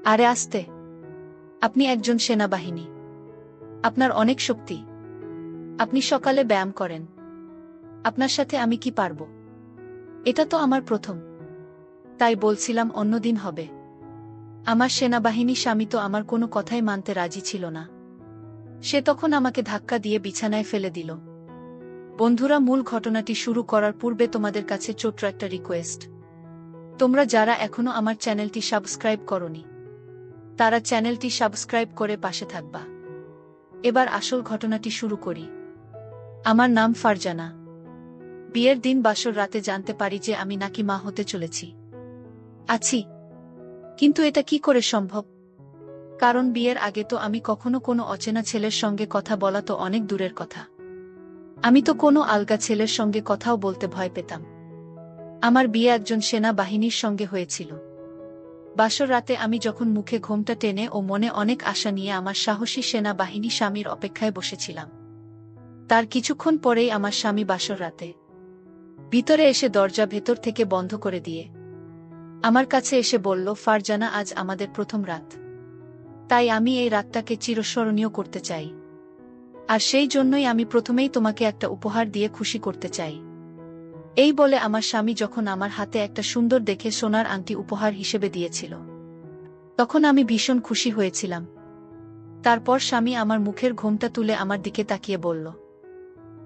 আরে আস্তে, আপনি একজন সেনাবাহিনী, আপনার অনেক শক্তি, আপনি সকালে ব্যায়াম করেন, আপনার সাথে আমি কি পারব? এটা তো আমার প্রথম, তাই বলছিলাম অন্যদিন হবে। আমার সেনাবাহিনী স্বামী তো আমার কোনো কথাই মানতে রাজি ছিল না। সে তখন আমাকে ধাক্কা দিয়ে বিছানায় ফেলে দিল। বন্ধুরা, মূল ঘটনাটি শুরু করার পূর্বে তোমাদের কাছে ছোট্ট একটা রিকোয়েস্ট। তোমরা যারা এখনো আমার চ্যানেলটি সাবস্ক্রাইব করনি, তারা চ্যানেলটি সাবস্ক্রাইব করে পাশে থাকবা। এবার আসল ঘটনাটি শুরু করি। আমার নাম ফারজানা। বিয়ের দিন বাসর রাতে জানতে পারি যে আমি নাকি মা হতে চলেছি। কিন্তু এটা কি করে সম্ভব? কারণ বিয়ের আগে তো আমি কখনো কোনো অচেনা ছেলের সঙ্গে কথা বলা তো অনেক দূরের কথা। আমি তো কোনো আলগা ছেলের সঙ্গে কথাও বলতে ভয় পেতাম। আমার বিয়ে একজন সেনা বাহিনীর সঙ্গে হয়েছিল। বাসর রাতে আমি যখন মুখে ঘোমটা টেনে ও মনে অনেক আশা নিয়ে আমার সাহসী সেনা বাহিনী স্বামীর অপেক্ষায় বসেছিলাম, তার কিছুক্ষণ পরেই আমার স্বামী বাসর রাতে ভিতরে এসে দরজা ভেতর থেকে বন্ধ করে দিয়ে আমার কাছে এসে বলল, ফারজানা, আজ আমাদের প্রথম রাত, তাই আমি এই রাতটাকে চিরস্মরণীয় করতে চাই। আর সেই জন্যই আমি প্রথমেই তোমাকে একটা উপহার দিয়ে খুশি করতে চাই। এই বলে আমার স্বামী যখন আমার হাতে একটা সুন্দর দেখে সোনার আংটি উপহার হিসেবে দিয়েছিল, তখন আমি ভীষণ খুশি হয়েছিলাম। তারপর স্বামী আমার মুখের ঘোমটা তুলে আমার দিকে তাকিয়ে বলল,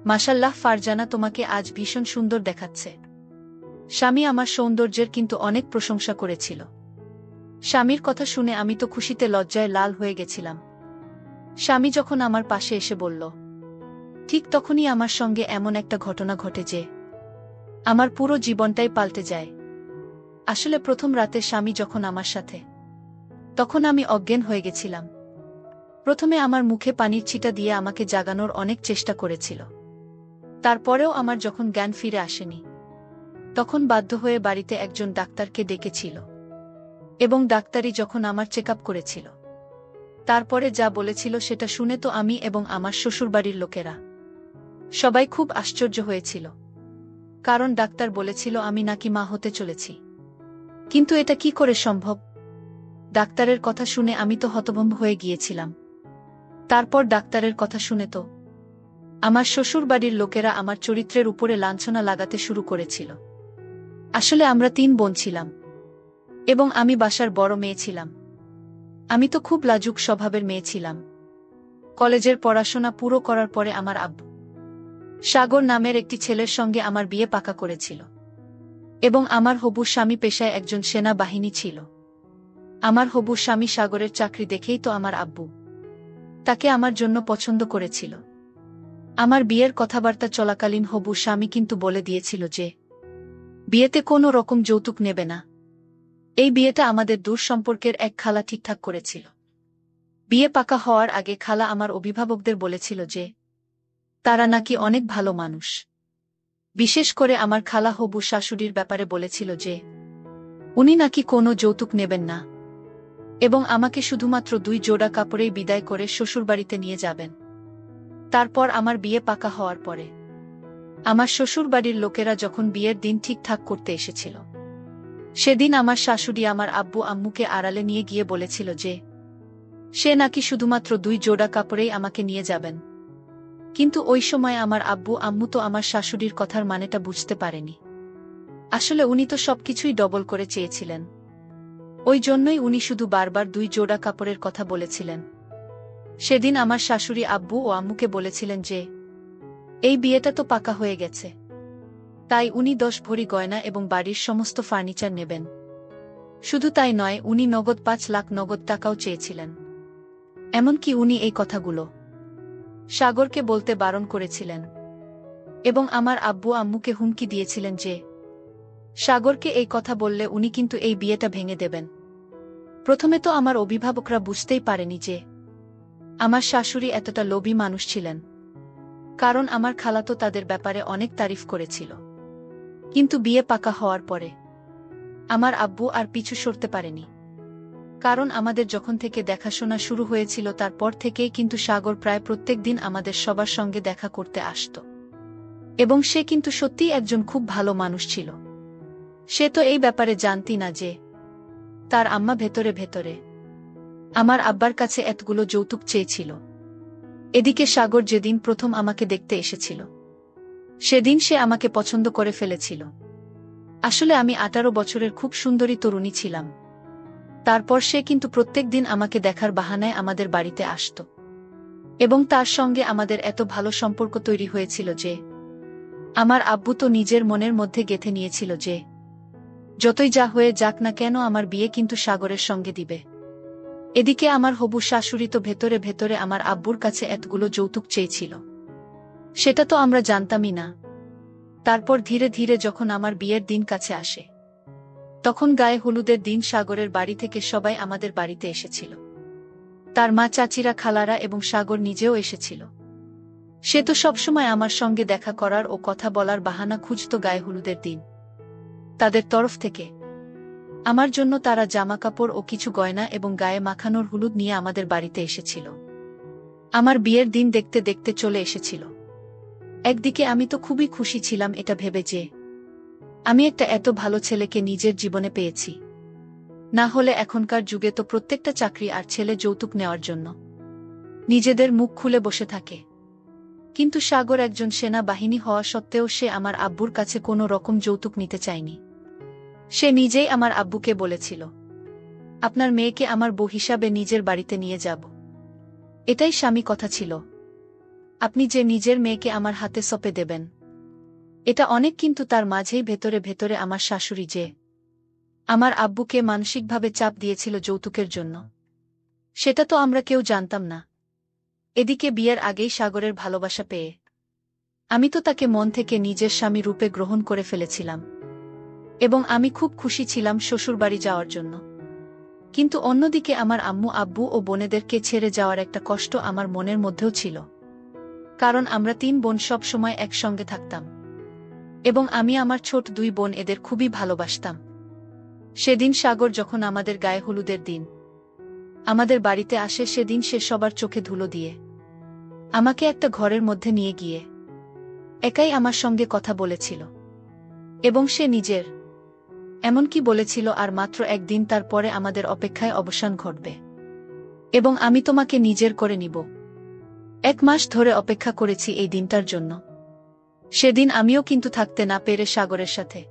মাশাল্লাহ ফারজানা, তোমাকে আজ ভীষণ সুন্দর দেখাচ্ছে। স্বামী আমার সৌন্দর্যের কিন্তু অনেক প্রশংসা করেছিল। স্বামীর কথা শুনে আমি তো খুশিতে লজ্জায় লাল হয়ে গেছিলাম। স্বামী যখন আমার পাশে এসে বলল, ঠিক তখনই আমার সঙ্গে এমন একটা ঘটনা ঘটে যে আমার পুরো জীবনটাই পাল্টে যায়। আসলে প্রথম রাতে স্বামী যখন আমার সাথে, তখন আমি অজ্ঞান হয়ে গেছিলাম। প্রথমে আমার মুখে পানির ছিটা দিয়ে আমাকে জাগানোর অনেক চেষ্টা করেছিল। তারপরেও আমার যখন জ্ঞান ফিরে আসেনি, তখন বাধ্য হয়ে বাড়িতে একজন ডাক্তারকে ডেকেছিল এবং ডাক্তারই যখন আমার চেকআপ করেছিল, তারপরে যা বলেছিল সেটা শুনে তো আমি এবং আমার শ্বশুরবাড়ির লোকেরা সবাই খুব আশ্চর্য হয়েছিল। কারণ ডাক্তার বলেছিল আমি নাকি মা হতে চলেছি। কিন্তু এটা কি করে সম্ভব? ডাক্তারের কথা শুনে আমি তো হতভম্ব হয়ে গিয়েছিলাম। তারপর ডাক্তারের কথা শুনে তো আমার শ্বশুরবাড়ির লোকেরা আমার চরিত্রের উপরে লাঞ্ছনা লাগাতে শুরু করেছিল। আসলে আমরা 3 বোন ছিলাম এবং আমি বাসার বড় মেয়ে ছিলাম। আমি তো খুব লাজুক স্বভাবের মেয়ে ছিলাম। কলেজের পড়াশোনা পুরো করার পরে আমার আব্বু সাগর নামের একটি ছেলের সঙ্গে আমার বিয়ে পাকা করেছিল এবং আমার হবু স্বামী পেশায় একজন সেনা বাহিনী ছিল। আমার হবু স্বামী সাগরের চাকরি দেখেই তো আমার আব্বু তাকে আমার জন্য পছন্দ করেছিল। আমার বিয়ের কথাবার্তা চলাকালীন হবু স্বামী কিন্তু বলে দিয়েছিল যে বিয়েতে কোনো রকম যৌতুক নেবে না। এই বিয়েটা আমাদের দূর সম্পর্কের এক খালা ঠিকঠাক করেছিল। বিয়ে পাকা হওয়ার আগে খালা আমার অভিভাবকদের বলেছিল যে তারা নাকি অনেক ভালো মানুষ। বিশেষ করে আমার খালা হবু শাশুড়ির ব্যাপারে বলেছিল যে উনি নাকি কোনো যৌতুক নেবেন না এবং আমাকে শুধুমাত্র 2 জোড়া কাপড়েই বিদায় করে শ্বশুরবাড়িতে নিয়ে যাবেন। তারপর আমার বিয়ে পাকা হওয়ার পরে আমার শ্বশুরবাড়ির লোকেরা যখন বিয়ের দিন ঠিকঠাক করতে এসেছিল, সেদিন আমার শাশুড়ি আমার আব্বু আম্মুকে আড়ালে নিয়ে গিয়ে বলেছিল যে সে নাকি শুধুমাত্র 2 জোড়া কাপড়েই আমাকে নিয়ে যাবেন। কিন্তু ওই সময় আমার আব্বু আম্মু তো আমার শাশুড়ির কথার মানেটা বুঝতে পারেনি। আসলে উনি তো সবকিছুই ডবল করে চেয়েছিলেন। ওই জন্যই উনি শুধু বারবার 2 জোড়া কাপড়ের কথা বলেছিলেন। সেদিন আমার শাশুড়ি আব্বু ও আম্মুকে বলেছিলেন যে এই বিয়েটা তো পাকা হয়ে গেছে, তাই উনি 10 ভরি গয়না এবং বাড়ির সমস্ত ফার্নিচার নেবেন। শুধু তাই নয়, উনি নগদ 5 লাখ নগদ টাকাও চেয়েছিলেন। এমনকি উনি এই কথাগুলো সাগরকে বলতে বারণ করেছিলেন এবং আমার আব্বু আম্মুকে হুমকি দিয়েছিলেন যে সাগরকে এই কথা বললে উনি কিন্তু এই বিয়েটা ভেঙে দেবেন। প্রথমে তো আমার অভিভাবকরা বুঝতেই পারেনি যে আমার শাশুড়ি এতটা লোভী মানুষ ছিলেন, কারণ আমার খালা তো তাদের ব্যাপারে অনেক তারিফ করেছিল। কিন্তু বিয়ে পাকা হওয়ার পরে আমার আব্বু আর পিছু সরতে পারেনি। কারণ আমাদের যখন থেকে দেখাশোনা শুরু হয়েছিল তারপর থেকেই কিন্তু সাগর প্রায় প্রত্যেক দিন আমাদের সবার সঙ্গে দেখা করতে আসত এবং সে কিন্তু সত্যিই একজন খুব ভালো মানুষ ছিল। সে তো এই ব্যাপারে জানতি না যে তার আম্মা ভেতরে ভেতরে আমার আব্বার কাছে এতগুলো যৌতুক চেয়েছিল। এদিকে সাগর যেদিন প্রথম আমাকে দেখতে এসেছিল, সেদিন সে আমাকে পছন্দ করে ফেলেছিল। আসলে আমি 18 বছরের খুব সুন্দরী তরুণী ছিলাম। তারপর সে কিন্তু প্রত্যেক দিন আমাকে দেখার বাহানায় আমাদের বাড়িতে আসত, এবং তার সঙ্গে আমাদের এত ভালো সম্পর্ক তৈরি হয়েছিল যে আমার আব্বু তো নিজের মনের মধ্যে গেঁথে নিয়েছিল যে যতই যা হয়ে যাক না কেন আমার বিয়ে কিন্তু সাগরের সঙ্গে দিবে। এদিকে আমার হবু শাশুড়ি তো ভেতরে ভেতরে আমার আব্বুর কাছে এতগুলো যৌতুক চেয়েছিল, সেটা তো আমরা জানতামই না। তারপর ধীরে ধীরে যখন আমার বিয়ের দিন কাছে আসে, তখন গায়ে হলুদের দিন সাগরের বাড়ি থেকে সবাই আমাদের বাড়িতে এসেছিল। তার মা, চাচিরা, খালারা এবং সাগর নিজেও এসেছিল। সে তো সবসময় আমার সঙ্গে দেখা করার ও কথা বলার বাহানা খুঁজত গায়ে হলুদের দিন। তাদের তরফ থেকে আমার জন্য তারা জামাকাপড় ও কিছু গয়না এবং গায়ে মাখানোর হলুদ নিয়ে আমাদের বাড়িতে এসেছিল। আমার বিয়ের দিন দেখতে দেখতে চলে এসেছিল। একদিকে আমি তো খুবই খুশি ছিলাম এটা ভেবে যে আমি একটা এত ভালো ছেলেকে নিজের জীবনে পেয়েছি। না হলে এখনকার যুগে তো প্রত্যেকটা চাকরি আর ছেলে যৌতুক নেওয়ার জন্য নিজেদের মুখ খুলে বসে থাকে। কিন্তু সাগর একজন সেনাবাহিনী হওয়া সত্ত্বেও সে আমার আব্বুর কাছে কোনো রকম যৌতুক নিতে চায়নি। সে নিজেই আমার আব্বুকে বলেছিল, আপনার মেয়েকে আমার বউ হিসাবে নিজের বাড়িতে নিয়ে যাব। এটাই স্বামী কথা ছিল। আপনি যে নিজের মেয়েকে আমার হাতে সঁপে দেবেন, এটা অনেক। কিন্তু তার মাঝেই ভেতরে ভেতরে আমার শাশুড়ি যে আমার আব্বুকে মানসিকভাবে চাপ দিয়েছিল যৌতুকের জন্য, সেটা তো আমরা কেউ জানতাম না। এদিকে বিয়ের আগেই সাগরের ভালোবাসা পেয়ে আমি তো তাকে মন থেকে নিজের স্বামী রূপে গ্রহণ করে ফেলেছিলাম, এবং আমি খুব খুশি ছিলাম শ্বশুরবাড়ি যাওয়ার জন্য। কিন্তু অন্যদিকে আমার আম্মু, আব্বু ও বোনেদেরকে ছেড়ে যাওয়ার একটা কষ্ট আমার মনের মধ্যেও ছিল। কারণ আমরা 3 বোন সব সময় একসঙ্গে থাকতাম, এবং আমি আমার ছোট 2 বোন এদের খুবই ভালোবাসতাম। সেদিন সাগর যখন আমাদের গায়ে হলুদের দিন আমাদের বাড়িতে আসে, সেদিন সে সবার চোখে ধুলো দিয়ে আমাকে একটা ঘরের মধ্যে নিয়ে গিয়ে একাই আমার সঙ্গে কথা বলেছিল, এবং সে নিজের এমনকি বলেছিল আর মাত্র একদিন তারপরে আমাদের অপেক্ষায় অবসান ঘটবে, এবং আমি তোমাকে নিজের করে নিব। 1 মাস ধরে অপেক্ষা করেছি এই দিনটার জন্য। সেদিন আমিও কিন্তু থাকতে না পেরে সাগরের সাথে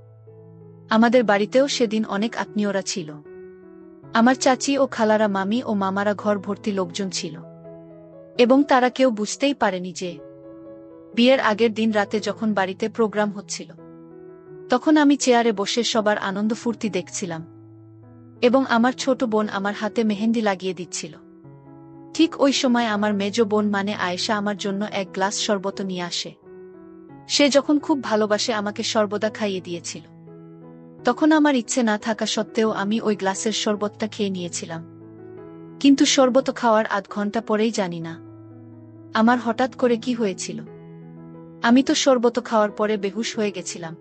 আমাদের বাড়িতেও সেদিন অনেক আত্মীয়রা ছিল। আমার চাচি ও খালারা, মামি ও মামারা, ঘর ভর্তি লোকজন ছিল, এবং তারা কেউ বুঝতেই পারেনি যে বিয়ের আগের দিন রাতে যখন বাড়িতে প্রোগ্রাম হচ্ছিল, তখন আমি চেয়ারে বসে সবার আনন্দ ফুর্তি দেখছিলাম, এবং আমার ছোট বোন আমার হাতে মেহেন্দি লাগিয়ে দিচ্ছিল। ঠিক ওই সময় আমার মেজ বোন মানে আয়েশা আমার জন্য 1 গ্লাস শরবত নিয়ে আসে। সে যখন খুব ভালোবাসে আমাকে সর্বদা খাইয়ে দিয়েছিল, তখন আমার ইচ্ছে না থাকা সত্ত্বেও আমি ওই গ্লাসের শরবতটা খেয়ে নিয়েছিলাম। কিন্তু শরবত খাওয়ার আধ ঘন্টা পরেই জানি না আমার হঠাৎ করে কি হয়েছিল। আমি তো শরবত খাওয়ার পরে বেহুশ হয়ে গেছিলাম।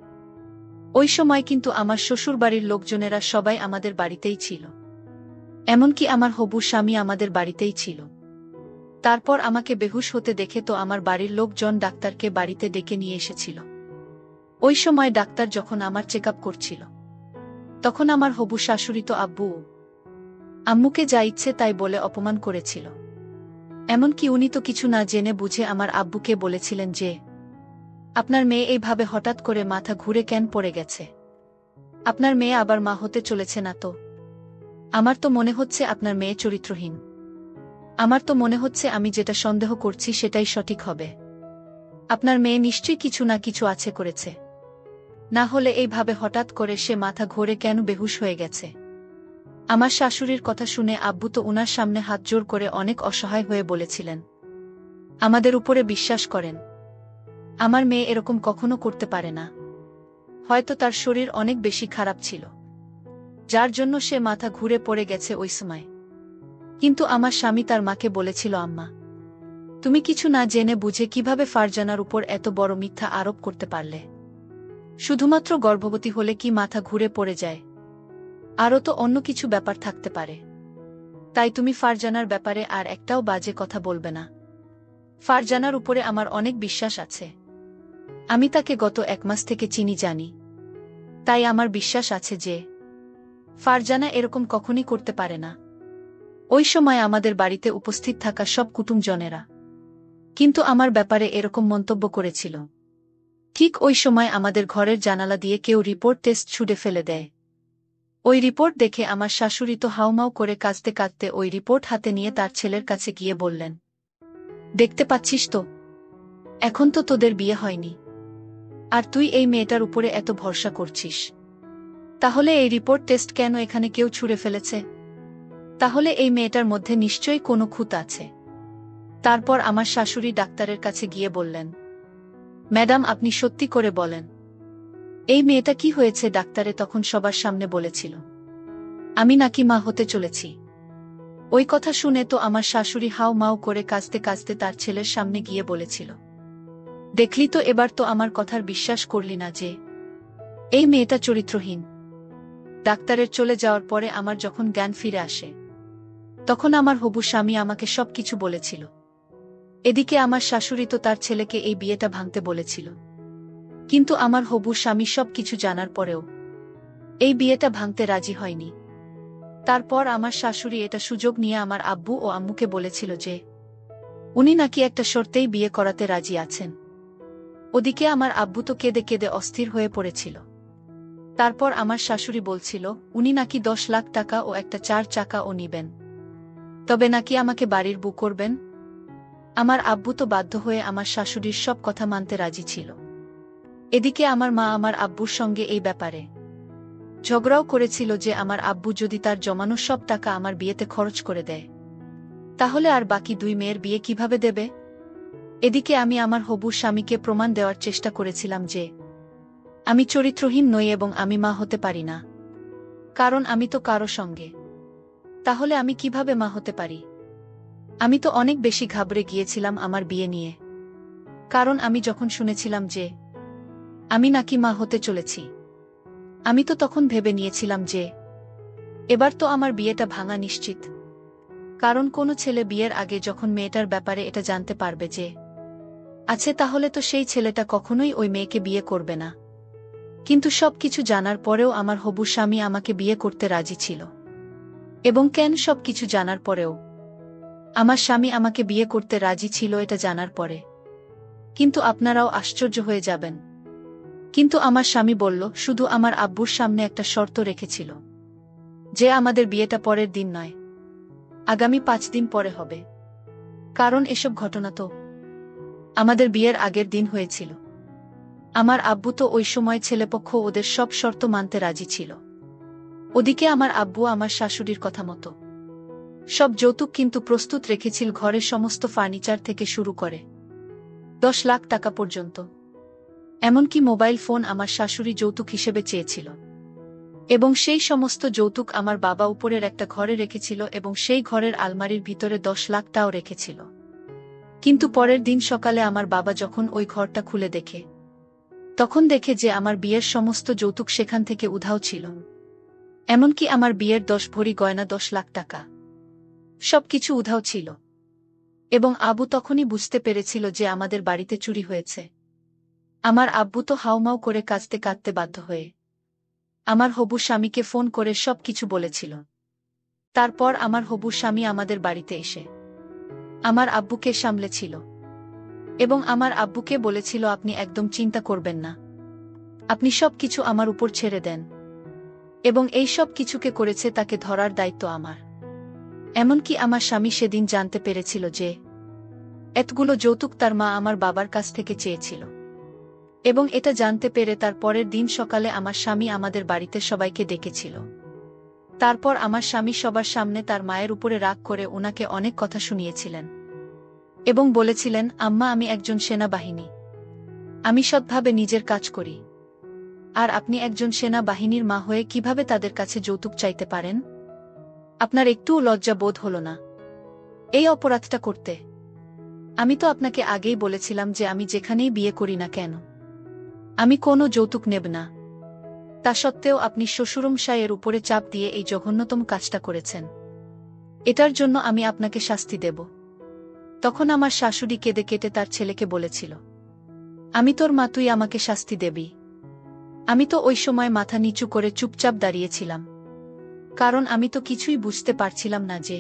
ওই সময় কিন্তু আমার শ্বশুরবাড়ির লোকজনেরা সবাই আমাদের বাড়িতেই ছিল, এমনকি আমার হবু স্বামী আমাদের বাড়িতেই ছিল। তারপর আমাকে বেহুশ হতে দেখে তো আমার বাড়ির লোকজন ডাক্তারকে বাড়িতে ডেকে নিয়ে এসেছিল। ওই সময় ডাক্তার যখন আমার চেকআপ করছিল, তখন আমার হবু শাশুড়ি তো আব্বু আম্মুকে যা ইচ্ছে তাই বলে অপমান করেছিল। এমনকি উনি তো কিছু না জেনে বুঝে আমার আব্বুকে বলেছিলেন যে আপনার মেয়ে এইভাবে হঠাৎ করে মাথা ঘুরে কেন পড়ে গেছে? আপনার মেয়ে আবার মা হতে চলেছে না তো? আমার তো মনে হচ্ছে আপনার মেয়ে চরিত্রহীন। আমার তো মনে হচ্ছে আমি যেটা সন্দেহ করছি সেটাই সঠিক হবে। আপনার মেয়ে নিশ্চয়ই কিছু না কিছু আছে করেছে, না হলে এইভাবে হঠাৎ করে সে মাথা ঘুরে কেন বেহুশ হয়ে গেছে? আমার শাশুড়ির কথা শুনে আব্বু তো উনার সামনে হাত জোর করে অনেক অসহায় হয়ে বলেছিলেন, আমাদের উপরে বিশ্বাস করেন, আমার মেয়ে এরকম কখনো করতে পারে না। হয়তো তার শরীর অনেক বেশি খারাপ ছিল, যার জন্য সে মাথা ঘুরে পড়ে গেছে ওই সময়। কিন্তু আমার স্বামী তার মাকে বলেছিল, আম্মা, তুমি কিছু না জেনে বুঝে কিভাবে ফারজানার উপর এত বড় মিথ্যা আরোপ করতে পারলে? শুধুমাত্র গর্ভবতী হলে কি মাথা ঘুরে পড়ে যায়? আরও তো অন্য কিছু ব্যাপার থাকতে পারে। তাই তুমি ফারজানার ব্যাপারে আর একটাও বাজে কথা বলবে না। ফারজানার উপরে আমার অনেক বিশ্বাস আছে। আমি তাকে গত 1 মাস থেকে চিনি, জানি। তাই আমার বিশ্বাস আছে যে ফারজানা এরকম কখনই করতে পারে না। ওই সময় আমাদের বাড়িতে উপস্থিত থাকা সব কুটুমজনেরা কিন্তু আমার ব্যাপারে এরকম মন্তব্য করেছিল। ঠিক ওই সময় আমাদের ঘরের জানালা দিয়ে কেউ রিপোর্ট টেস্ট ছুঁড়ে ফেলে দেয়। ওই রিপোর্ট দেখে আমার শাশুড়ি তো হাউমাউ করে কাঁদতে কাঁদতে ওই রিপোর্ট হাতে নিয়ে তার ছেলের কাছে গিয়ে বললেন, দেখতে পাচ্ছিস তো, এখন তো তোদের বিয়ে হয়নি, আর তুই এই মেয়েটার উপরে এত ভরসা করছিস। তাহলে এই রিপোর্ট টেস্ট কেন এখানে কেউ ছুঁড়ে ফেলেছে? তাহলে এই মেয়েটার মধ্যে নিশ্চয়ই কোনো খুঁত আছে। তারপর আমার শাশুড়ি ডাক্তারের কাছে গিয়ে বললেন, ম্যাডাম আপনি সত্যি করে বলেন, এই মেয়েটা কি হয়েছে? ডাক্তারে তখন সবার সামনে বলেছিল, আমি নাকি মা হতে চলেছি। ওই কথা শুনে তো আমার শাশুড়ি হাউ মাউ করে কাঁদতে কাঁদতে তার ছেলের সামনে গিয়ে বলেছিল, দেখলি তো, এবার তো আমার কথার বিশ্বাস করলি না যে এই মেয়েটা চরিত্রহীন। ডাক্তারের চলে যাওয়ার পরে আমার যখন জ্ঞান ফিরে আসে, তখন আমার হবু স্বামী আমাকে সবকিছু বলেছিল। এদিকে আমার শাশুড়ি তো তার ছেলেকে এই বিয়েটা ভাঙতে বলেছিল, কিন্তু আমার হবু স্বামী সবকিছু জানার পরেও এই বিয়েটা ভাঙতে রাজি হয়নি। তারপর আমার শাশুড়ি এটা সুযোগ নিয়ে আমার আব্বু ও আম্মুকে বলেছিল যে উনি নাকি একটা শর্তেই বিয়ে করাতে রাজি আছেন। ওদিকে আমার আব্বু তো কেঁদে কেঁদে অস্থির হয়ে পড়েছিল। তারপর আমার শাশুড়ি বলছিল, উনি নাকি 10 লাখ টাকা ও একটা 4 চাকাও নিবেন, তবে নাকি আমাকে বাড়ির বউ করবেন। আমার আব্বু তো বাধ্য হয়ে আমার শাশুড়ির সব কথা মানতে রাজি ছিল। এদিকে আমার মা আমার আব্বুর সঙ্গে এই ব্যাপারে ঝগড়াও করেছিল যে আমার আব্বু যদি তার জমানো সব টাকা আমার বিয়েতে খরচ করে দেয়, তাহলে আর বাকি 2 মেয়ের বিয়ে কিভাবে দেবে। এদিকে আমি আমার হবু স্বামীকে প্রমাণ দেওয়ার চেষ্টা করেছিলাম যে আমি চরিত্রহীন নই এবং আমি মা হতে পারি না, কারণ আমি তো কারো সঙ্গে। তাহলে আমি কিভাবে মা হতে পারি? আমি তো অনেক বেশি ঘাবড়ে গিয়েছিলাম আমার বিয়ে নিয়ে, কারণ আমি যখন শুনেছিলাম যে আমি নাকি মা হতে চলেছি, আমি তো তখন ভেবে নিয়েছিলাম যে এবার তো আমার বিয়েটা ভাঙা নিশ্চিত। কারণ কোনো ছেলে বিয়ের আগে যখন মেয়েটার ব্যাপারে এটা জানতে পারবে যে আছে, তাহলে তো সেই ছেলেটা কখনোই ওই মেয়েকে বিয়ে করবে না। কিন্তু সবকিছু জানার পরেও আমার হবু স্বামী আমাকে বিয়ে করতে রাজি ছিল। এবং কেন সবকিছু জানার পরেও আমার স্বামী আমাকে বিয়ে করতে রাজি ছিল এটা জানার পরে কিন্তু আপনারাও আশ্চর্য হয়ে যাবেন। কিন্তু আমার স্বামী বলল, শুধু আমার আব্বুর সামনে একটা শর্ত রেখেছিল যে আমাদের বিয়েটা পরের দিন নয়, আগামী 5 দিন পরে হবে। কারণ এসব ঘটনা তো আমাদের বিয়ের আগের দিন হয়েছিল। আমার আব্বু তো ওই সময় ছেলেপক্ষ ওদের সব শর্ত মানতে রাজি ছিল। ওদিকে আমার আব্বু আমার শাশুড়ির কথা মতো সব যৌতুক কিন্তু প্রস্তুত রেখেছিল, ঘরের সমস্ত ফার্নিচার থেকে শুরু করে 10 লাখ টাকা পর্যন্ত। এমনকি মোবাইল ফোন আমার শাশুড়ি যৌতুক হিসেবে চেয়েছিল। এবং সেই সমস্ত যৌতুক আমার বাবা উপরের একটা ঘরে রেখেছিল এবং সেই ঘরের আলমারির ভিতরে 10 লাখটাও রেখেছিল। কিন্তু পরের দিন সকালে আমার বাবা যখন ওই ঘরটা খুলে দেখে, তখন দেখে যে আমার বিয়ের সমস্ত যৌতুক সেখান থেকে উধাও ছিল। এমনকি আমার বিয়ের 10 ভরি গয়না, 10 লাখ টাকা সবকিছু উধাও ছিল। এবং আবু তখনই বুঝতে পেরেছিল যে আমাদের বাড়িতে চুরি হয়েছে। আমার আব্বু তো হাউমাউ করে কাঁদতে কাঁদতে বাধ্য হয়ে আমার হবু স্বামীকে ফোন করে সবকিছু বলেছিল। তারপর আমার হবু স্বামী আমাদের বাড়িতে এসে আমার আব্বুকে সামলেছিল এবং আমার আব্বুকে বলেছিল, আপনি একদম চিন্তা করবেন না, আপনি সবকিছু আমার উপর ছেড়ে দেন, এবং এই সব কিছুকে করেছে তাকে ধরার দায়িত্ব আমার। এমনকি আমার স্বামী সেদিন জানতে পেরেছিল যে এতগুলো যৌতুক তার মা আমার বাবার কাছ থেকে চেয়েছিল। এবং এটা জানতে পেরে তার পরের দিন সকালে আমার স্বামী আমাদের বাড়িতে সবাইকে ডেকেছিল। তারপর আমার স্বামী সবার সামনে তার মায়ের উপরে রাগ করে ওনাকে অনেক কথা শুনিয়েছিলেন এবং বলেছিলেন, আম্মা আমি একজন সেনাবাহিনী, আমি সৎভাবে নিজের কাজ করি, আর আপনি একজন সেনাবাহিনীর মা হয়ে কিভাবে তাদের কাছে যৌতুক চাইতে পারেন? আপনার একটুও লজ্জা বোধ হলো না এই অপরাধটা করতে? আমি তো আপনাকে আগেই বলেছিলাম যে আমি যেখানেই বিয়ে করি না কেন আমি কোনো যৌতুক নেব না। তা সত্ত্বেও আপনি শ্বশুরমশাইয়ের উপরে চাপ দিয়ে এই জঘন্যতম কাজটা করেছেন। এটার জন্য আমি আপনাকে শাস্তি দেব। তখন আমার শাশুড়ি কেঁদে কেটে তার ছেলেকে বলেছিল, আমি তোর মা, তুই আমাকে শাস্তি দেবি? আমি তো ওই সময় মাথা নিচু করে চুপচাপ দাঁড়িয়েছিলাম, কারণ আমি তো কিছুই বুঝতে পারছিলাম না যে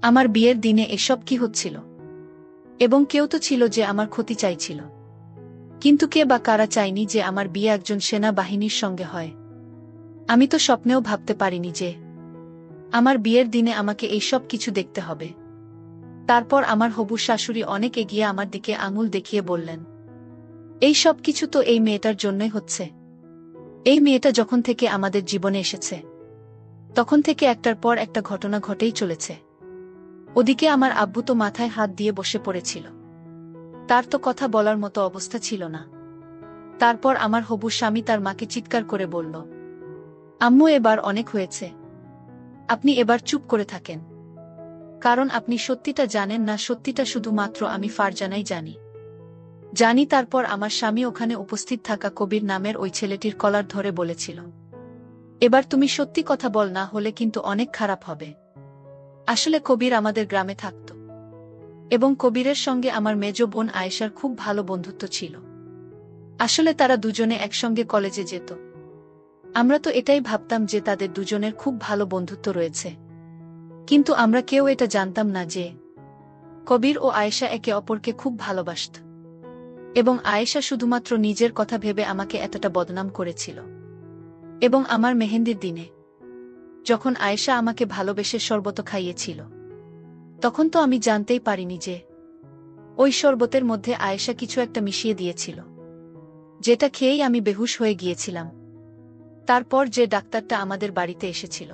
আমার বিয়ের দিনে এসব কি হচ্ছিল? এবং কেউ তো ছিল যে আমার ক্ষতি চাইছিল। কিন্তু কে বা কারা চায়নি যে আমার বিয়ে একজন সেনাবাহিনীর সঙ্গে হয়? আমি তো স্বপ্নেও ভাবতে পারিনি যে আমার বিয়ের দিনে আমাকে এইসব কিছু দেখতে হবে। তারপর আমার হবু শাশুড়ি অনেক এগিয়ে আমার দিকে আঙুল দেখিয়ে বললেন, এই সব কিছু তো এই মেয়েটার জন্যই হচ্ছে। এই মেয়েটা যখন থেকে আমাদের জীবনে এসেছে তখন থেকে একটার পর একটা ঘটনা ঘটেই চলেছে। ওদিকে আমার আব্বু তো মাথায় হাত দিয়ে বসে পড়েছিল। তার তো কথা বলার মতো অবস্থা ছিল না। তারপর আমার হবু স্বামী তার মাকে চিৎকার করে বলল, আম্মু, এবার অনেক হয়েছে। আপনি এবার চুপ করে থাকেন। কারণ আপনি সত্যিটা জানেন না, সত্যিটা শুধুমাত্র আমি ফারজানাই জানি। তারপর আমার স্বামী ওখানে উপস্থিত থাকা কবির নামের ওই ছেলেটির কলার ধরে বলেছিল, এবার তুমি সত্যি কথা বল, না হলে কিন্তু অনেক খারাপ হবে। আসলে কবির আমাদের গ্রামে থাকত এবং কবিরের সঙ্গে আমার মেজ বোন আয়েশার খুব ভালো বন্ধুত্ব ছিল। আসলে তারা দুজনে একসঙ্গে কলেজে যেত। আমরা তো এটাই ভাবতাম যে তাদের দুজনের খুব ভালো বন্ধুত্ব রয়েছে, কিন্তু আমরা কেউ এটা জানতাম না যে কবির ও আয়েশা একে অপরকে খুব ভালোবাসত এবং আয়েশা শুধুমাত্র নিজের কথা ভেবে আমাকে এতটা বদনাম করেছিল। এবং আমার মেহেন্দির দিনে যখন আয়েশা আমাকে ভালোবেসে শরবত খাইয়েছিল, তখন তো আমি জানতেই পারিনি যে ওই শরবতের মধ্যে আয়েশা কিছু একটা মিশিয়ে দিয়েছিল, যেটা খেয়েই আমি বেহুশ হয়ে গিয়েছিলাম। তারপর যে ডাক্তারটা আমাদের বাড়িতে এসেছিল,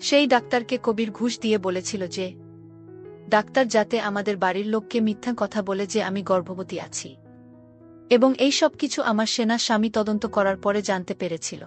সেই ডাক্তারকে কবির ঘুষ দিয়ে বলেছিল যে ডাক্তার যাতে আমাদের বাড়ির লোককে মিথ্যা কথা বলে যে আমি গর্ভবতী আছি। এবং এই সব কিছু আমার সেনা স্বামী তদন্ত করার পরে জানতে পেরেছিল।